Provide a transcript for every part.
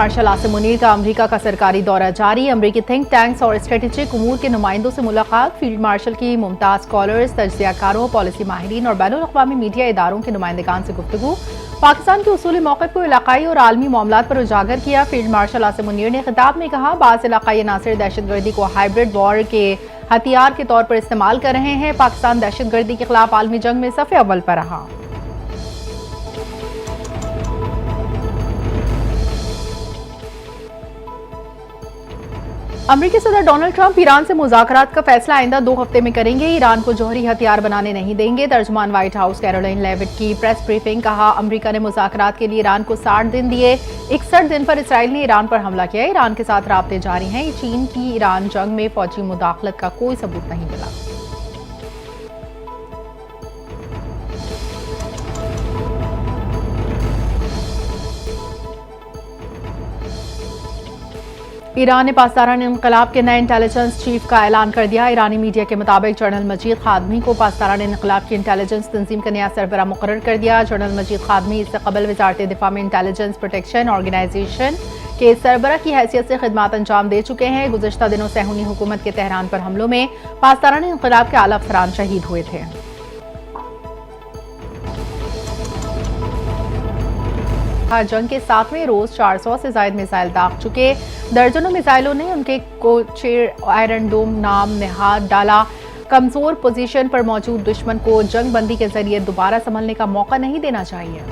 Martial Asim Munir का America का सरकारी दौरा जारी। अमेरिकी थिंक टैंक्स और स्ट्रेटेजिक उमूर के नुमाइंदों से मुलाकात। फील्ड मार्शल की मुमताज स्कॉलर्स, तजज़ियाकारों, पॉलिसी माहिरीन और बैनुल-अक़वामी मीडिया इदारों के नुमाइंदगान से गुफ्तगू। पाकिस्तान के उसूली मौक़िफ़ को इलाकाई और आलमी मामलात पर उजागर किया। फील्ड मार्शल आसिम मुनीर ने खिताब में कहा, बाज़ इलाकाई अनासिर दहशतगर्दी को हाइब्रिड वॉर के हथियार के तौर पर इस्तेमाल कर रहे हैं। पाकिस्तान दहशतगर्दी के खिलाफ आलमी जंग में सफ़े अव्वल पर रहा। अमेरिकी सदर डोनाल्ड ट्रंप ईरान से मुज़ाकरात का फैसला आइंदा 2 हफ्ते में करेंगे। ईरान को जौहरी हथियार बनाने नहीं देंगे। तर्जुमान व्हाइट हाउस कैरोलाइन लेविट की प्रेस ब्रीफिंग। कहा, अमेरिका ने मुज़ाकरात के लिए ईरान को 60 दिन दिए। 61 दिन पर इसराइल ने ईरान पर हमला किया। ईरान के साथ राब्ते जारी हैं। चीन की ईरान जंग में फौजी मुदाखलत का कोई सबूत नहीं मिला। ईरान ने पासदारान इनकलाब के नए इंटेलिजेंस चीफ का ऐलान कर दिया। ईरानी मीडिया के मुताबिक जनरल मजीद खादमी को पासदारान इनकलाब की इंटेलिजेंस तंजीम का नया सरबराह मुकर्रर कर दिया। जनरल मजीद खादमी इससे कबल वजारत दिफा में इंटेलिजेंस प्रोटेक्शन ऑर्गेनाइजेशन के सरबराह की हैसियत से खिदमात अंजाम दे चुके हैं। गुज़श्ता दिनों सहूनी हुकूमत के तेहरान पर हमलों में पासदारान इनकलाब के आला अफसरान शहीद हुए थे। जंग के 7वें रोज 400 से ज्यादा मिसाइल दाग चुके। दर्जनों मिसाइलों ने उनके कोचेर आयरन डोम नाम निहाद डाला। कमजोर पोजीशन पर मौजूद दुश्मन को जंग बंदी के जरिए दोबारा संभलने का मौका नहीं देना चाहिए।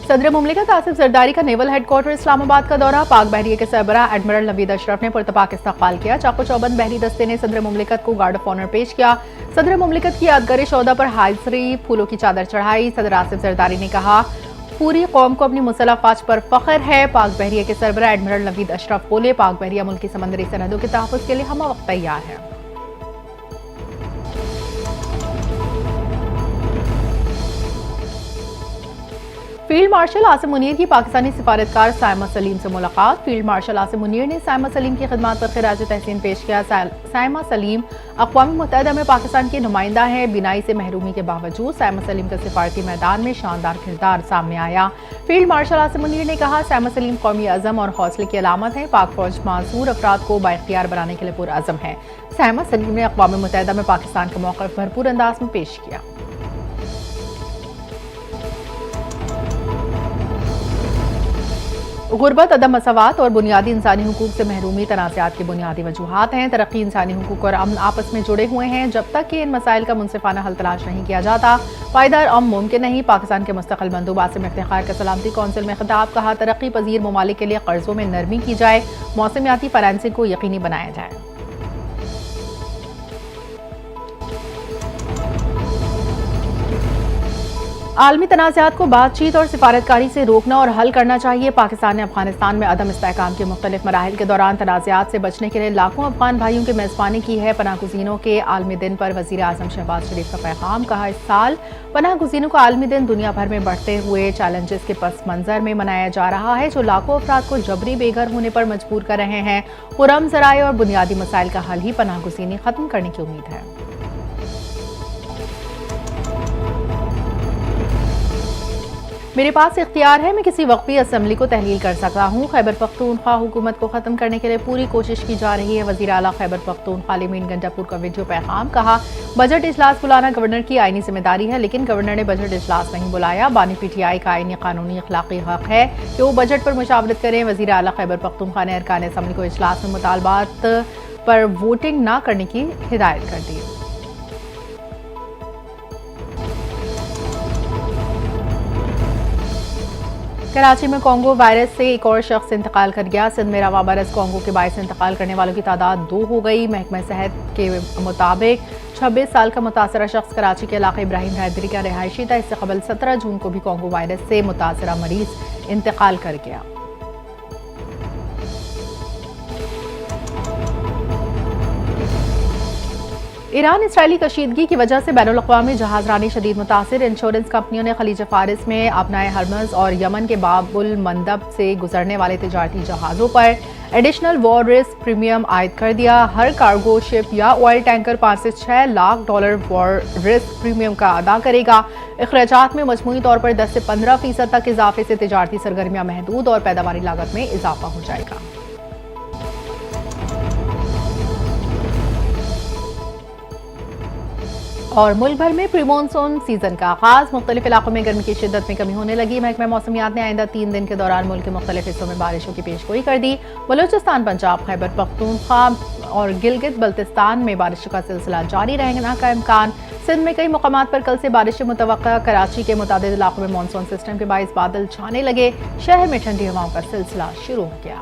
सदर मुमलिकत आसिफ जरदारी का नेवल हेडक्वार्टर इस्लामाबाद का दौरा। पाक बहरिया के सरबराह एडमिरल नवीद अशरफ ने पुरतपाक इस्तकबाल किया। चाको चौबंद बहरी दस्ते ने सदर मुमलिकत को गार्ड ऑफ ऑनर पेश किया। सदर मुमलिकत की यादगार शोदा पर हाजिरी, फूलों की चादर चढ़ाई। सदर आसिफ जरदारी ने कहा, पूरी कौम को अपनी मुसल्लह फौज पर फख्र है। पाक बहरिया के सरबराह एडमिरल नवीद अशरफ बोले, पाक बहरिया मुल्क की समंदरी सरहदों के तहफ़्फ़ुज़ के लिए हम वक्त तैयार है। फील्ड मार्शल आसिम मुनीर की पाकिस्तानी सिफारतकार साइमा सलीम से मुलाकात। फील्ड मार्शल आसिम मुनीर ने साइमा सलीम की खिदमत पर खिराज तहसीन पेश किया। साइमा सलीम अक़वाम मुत्तहिदा में पाकिस्तान की नुमाइंदा है। बिनाई से महरूमी के बावजूद साइमा सलीम का सिफारती मैदान में शानदार किरदार सामने आया। फील्ड मार्शल आसिम मुनीर ने कहा, साइमा सलीम कौमी अज़म और हौसले की अलामत है। पाक फौज मासूर अफराद को बाइख्तियार बनाने के लिए पुरअज़म है। साइमा सलीम ने अक़वाम मुत्तहिदा में पाकिस्तान का मौक़िफ़ भरपूर अंदाज में पेश किया। गुर्बत, अदम मसावात और बुनियादी इंसानी हुकूक से महरूमी तनाज़ात की बुनियादी वजूहात हैं। तरक्की, इंसानी हुकूक और अमन आपस में जुड़े हुए हैं। जब तक कि इन मसाइल का मुनसिफाना हल तलाश नहीं किया जाता, पायदार अमन मुमकिन नहीं। पाकिस्तान के मुस्तक़िल बंदोबस्त में इफ्तिखार का सलामती कौंसिल में खिताब। कहा, तरक्की पजीर ममालिक के लिए कर्जों में नरमी की जाए। मौसमियाती फाइनेंसिंग को यकीनी बनाया जाए। आलमी तनाज़ात को बातचीत और सिफारतकारी से रोकना और हल करना चाहिए। पाकिस्तान ने अफगानिस्तान में अदम इस्तेहकाम के मुख्तलिफ मराहिल के दौरान तनाज़ात से बचने के लिए लाखों अफगान भाइयों की मेज़बानी की है। पनाह गुज़ीनों के आलमी दिन पर वज़ीर आज़म शहबाज शरीफ का पैगाम। कहा, इस साल पनाह गुज़ीनों का आलमी दिन दुनिया भर में बढ़ते हुए चैलेंजेस के पस मंज़र में मनाया जा रहा है, जो लाखों अफराद को जबरी बेघर होने पर मजबूर कर रहे हैं। पुरअमन ज़राए और बुनियादी मसाइल का हल ही पनाह गुज़ीनी खत्म करने की उम्मीद है। मेरे पास इख्तियार है, मैं किसी वक्त भी असम्बली को तहलील कर सकता हूँ। खैबर पख्तूनख्वा हुकूमत को खत्म करने के लिए पूरी कोशिश की जा रही है। वज़ीर आला खैबर पख्तूनख्वा मीन गंडापुर का वीडियो पैगाम। कहा, बजट इजलास बुलाना गवर्नर की आईनी जिम्मेदारी है, लेकिन गवर्नर ने बजट इजलास नहीं बुलाया। बानी PTI का आईनी कानूनी अखलाकी हक है कि वो बजट पर मुशावरत करें। वज़ीर आला खैबर पख्तूनख्वा ने अरकान असम्बली को इजलास में मुतालबात पर वोटिंग न करने की हिदायत कर दी। कराची में कोंगो वायरस से एक और शख्स इंतकाल कर गया। सिंध में रवा बरस कोंगो के बायस इंतकाल करने वालों की तादाद 2 हो गई। महकमा सेहत के मुताबिक 26 साल का मुतासरा शख्स कराची के इलाके इब्राहिम हैदरी का रिहायशी था। इससे कबल 17 जून को भी कोंगो वायरस से मुतासरा मरीज इंतकाल कर गया। ईरान इसराइली कशीदगी की वजह से बैनुल-अक़वामी जहाज़रानी शदीद मुतासिर। इंश्योरेंस कंपनियों ने खलीज फारिस में अपनाए हरमज और यमन के बाबुल मंदब से गुजरने वाले तिजारती जहाज़ों पर एडिशनल वॉर रिस्क प्रीमियम आयद कर दिया। हर कार्गो शिप या ऑयल टैंकर 5 से 6 lakh dollar war risk premium का अदा करेगा। अखराजात में मजमूई तौर पर 10 से 15% तक इजाफे से तिजारती सरगर्मियां महदूद और पैदावारी लागत में इजाफा हो जाएगा। और मुल्क भर में प्री मानसून सीजन का आगाज, मुख्तलिफ इलाकों में गर्मी की शिद्दत में कमी होने लगी। महकमा मौसमियात ने आइंदा 3 दिन के दौरान मुल्क के मुख्तलिफ हिस्सों में बारिशों की पेशगोई कर दी। बलूचिस्तान, पंजाब, खैबर पख्तूनख्वा और गिलगित बल्तिस्तान में बारिश का सिलसिला जारी रहने का इम्कान। सिंध में कई मुकामात पर कल से बारिश मुतवक्का। कराची के मुतादिद इलाकों में मानसून सिस्टम के बाइस बादल छाने लगे। शहर में ठंडी हवाओं का सिलसिला शुरू हो गया।